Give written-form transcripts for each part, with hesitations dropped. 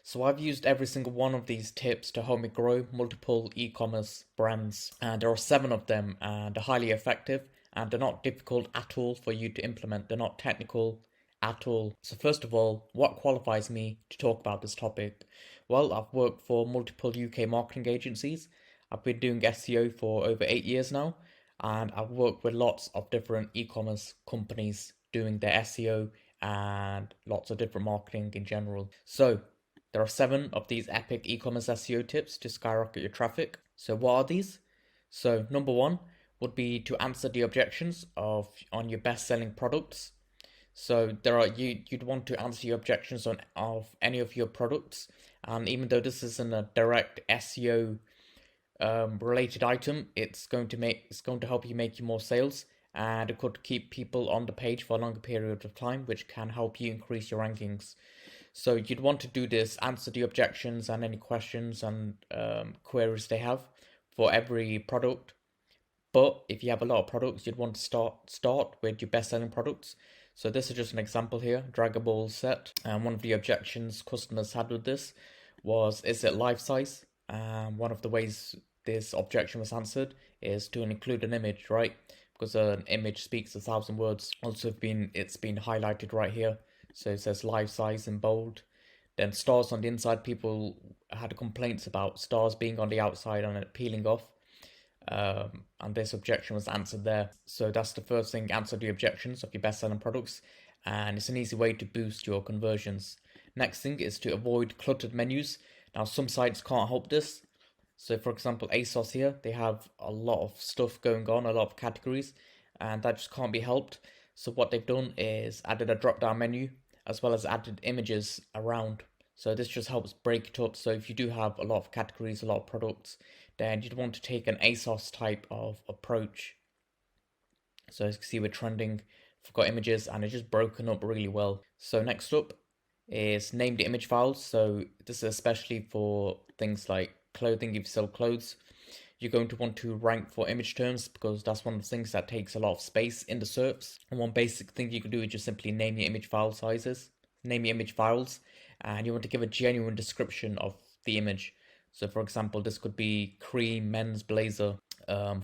So I've used every single one of these tips to help me grow multiple e-commerce brands, and there are 7 of them, and they're highly effective, and they're not difficult at all for you to implement. They're not technical at all. So first of all, what qualifies me to talk about this topic? Well, I've worked for multiple UK marketing agencies. I've been doing SEO for over 8 years now, and I've worked with lots of different e-commerce companies doing their SEO and lots of different marketing in general. So there are 7 of these epic e-commerce SEO tips to skyrocket your traffic. So what are these? So number 1 would be to answer the objections on your best-selling products. So you'd want to answer your objections of any of your products, and even though this isn't a direct SEO related item, it's going to help you make you more sales, and it could keep people on the page for a longer period of time, which can help you increase your rankings. So you'd want to do this, answer the objections and any questions and queries they have for every product. But if you have a lot of products, you'd want to start with your best-selling products. So this is just an example here, Draggable set. And one of the objections customers had with this was, is it life size? One of the ways this objection was answered is to include an image, right? Because an image speaks 1,000 words. Also, it's been highlighted right here. So it says life size in bold. Then stars on the inside, people had complaints about stars being on the outside and it peeling off. And this objection was answered there. So that's the first thing, answer the objections of your best-selling products, and it's an easy way to boost your conversions. Next thing is to avoid cluttered menus. Now some sites can't help this. So for example, ASOS here, they have a lot of stuff going on, a lot of categories, and that just can't be helped. So what they've done is added a drop-down menu as well as added images around. So this just helps break it up. So if you do have a lot of categories, a lot of products, then you'd want to take an ASOS type of approach. So as you can see, we're trending, we've got images, and it's just broken up really well. So next up is name the image files. So this is especially for things like clothing. If you sell clothes, you're going to want to rank for image terms because that's one of the things that takes a lot of space in the SERPs. And one basic thing you can do is just simply name your image file sizes, name your image files, and you want to give a genuine description of the image. So for example, this could be cream men's blazer,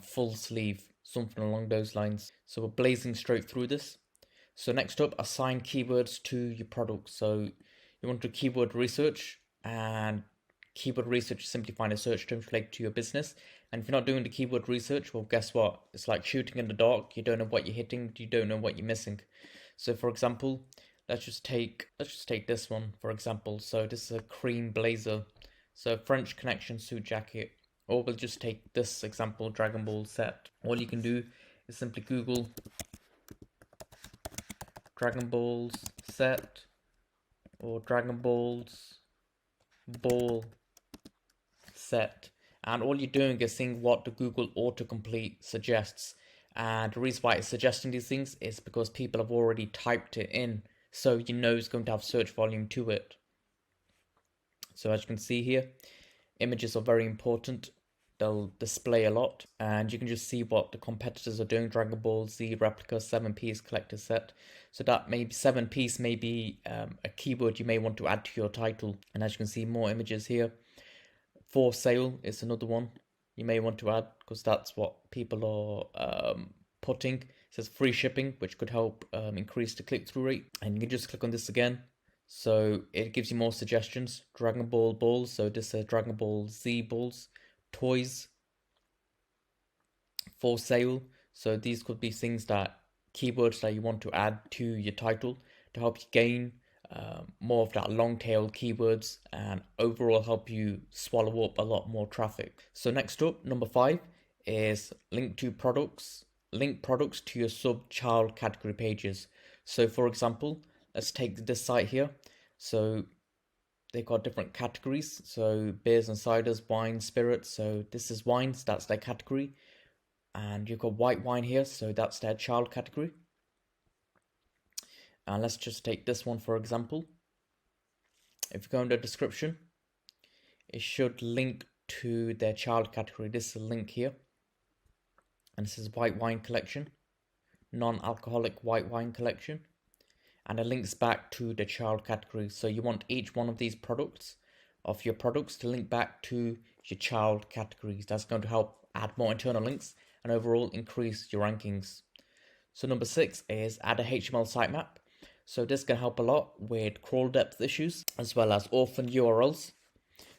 full sleeve, something along those lines. So we're blazing straight through this. So next up, assign keywords to your product. So you want to do keyword research, and keyword research is simply find a search term related to your business. And if you're not doing the keyword research, well, guess what? It's like shooting in the dark. You don't know what you're hitting. You don't know what you're missing. So for example, let's just take this one, for example. So this is a cream blazer. So French Connection suit jacket. Or we'll just take this example, Dragon Ball set. All you can do is simply Google Dragon Balls set or Dragon Balls ball set. And all you're doing is seeing what the Google autocomplete suggests. And the reason why it's suggesting these things is because people have already typed it in. So you know it's going to have search volume to it. So as you can see here, images are very important. They'll display a lot, and you can just see what the competitors are doing. Dragon Ball Z replica 7-piece collector set. So that maybe 7-piece may be a keyword you may want to add to your title. And as you can see, more images here. For sale is another one you may want to add because that's what people are putting. It says free shipping, which could help increase the click-through rate. And you can just click on this again. So it gives you more suggestions. Dragon Ball balls. So this is Dragon Ball Z balls. Toys. For sale. So these could be things keywords that you want to add to your title to help you gain more of that long tail keywords and overall help you swallow up a lot more traffic. So next up, number 5 is link products to your sub child category pages. So for example, let's take this site here. So they've got different categories. So beers and ciders, wine, spirits. So this is wines, that's their category. And you've got white wine here, so that's their child category. And let's just take this one for example. If you go into the description, it should link to their child category. This is a link here. And this is white wine collection, non-alcoholic white wine collection. And it links back to the child category. So you want each one of these products of your products to link back to your child categories. That's going to help add more internal links and overall increase your rankings. So number 6 is add a HTML sitemap. So this can help a lot with crawl depth issues as well as orphan URLs.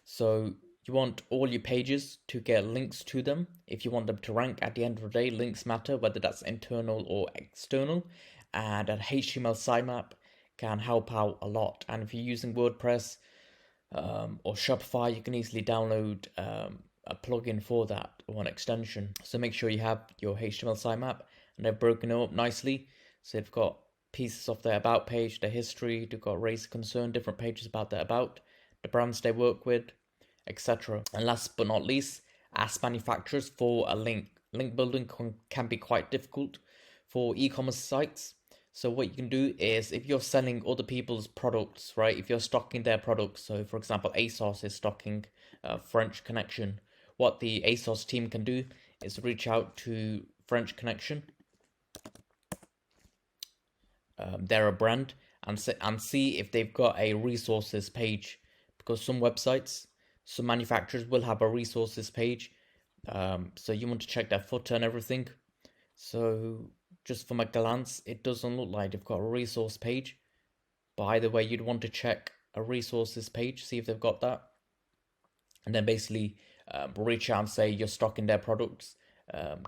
So you want all your pages to get links to them. If you want them to rank, at the end of the day, links matter, whether that's internal or external. And an HTML sitemap can help out a lot. And if you're using WordPress or Shopify, you can easily download a plugin for that or an extension. So make sure you have your HTML sitemap and they're broken up nicely. So they've got pieces of their about page, their history, they've got raise concern, different pages about their about, the brands they work with, etc. And last but not least, ask manufacturers for a link. Link building can be quite difficult for e-commerce sites. So what you can do is, if you're selling other people's products, right, if you're stocking their products, so for example ASOS is stocking French Connection, what the ASOS team can do is reach out to French Connection, they're a brand, and see if they've got a resources page, because some websites, some manufacturers will have a resources page. So you want to check their footer and everything. So just from a glance, it doesn't look like they've got a resource page, but either way, you'd want to check a resources page, see if they've got that, and then basically reach out and say you're stocking their products.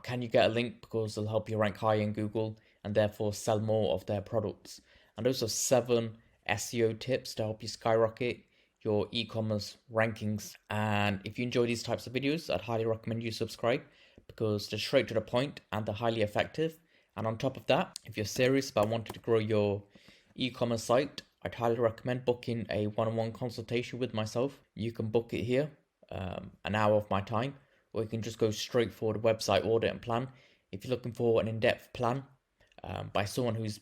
Can you get a link, because they'll help you rank higher in Google and therefore sell more of their products. And those are 7 SEO tips to help you skyrocket your e-commerce rankings. And if you enjoy these types of videos, I'd highly recommend you subscribe, because they're straight to the point and they're highly effective. And on top of that, if you're serious about wanting to grow your e-commerce site, I'd highly recommend booking a one-on-one consultation with myself. You can book it here, an hour of my time, or you can just go straight for the website audit and plan. If you're looking for an in-depth plan by someone who's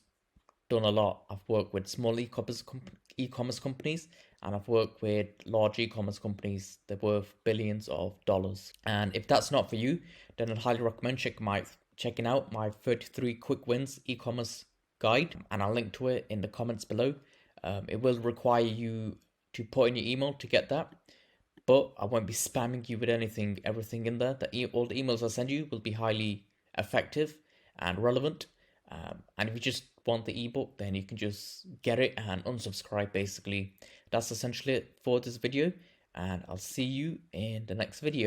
done a lot, I've worked with small e-commerce companies, and I've worked with large e-commerce companies that are worth billions of dollars. And if that's not for you, then I'd highly recommend checking out my 33 quick wins e-commerce guide, and I'll link to it in the comments below. It will require you to put in your email to get that, but I won't be spamming you with everything in there. All the emails I send you will be highly effective and relevant. And if you just want the ebook, then you can just get it and unsubscribe. Basically, that's essentially it for this video, and I'll see you in the next video.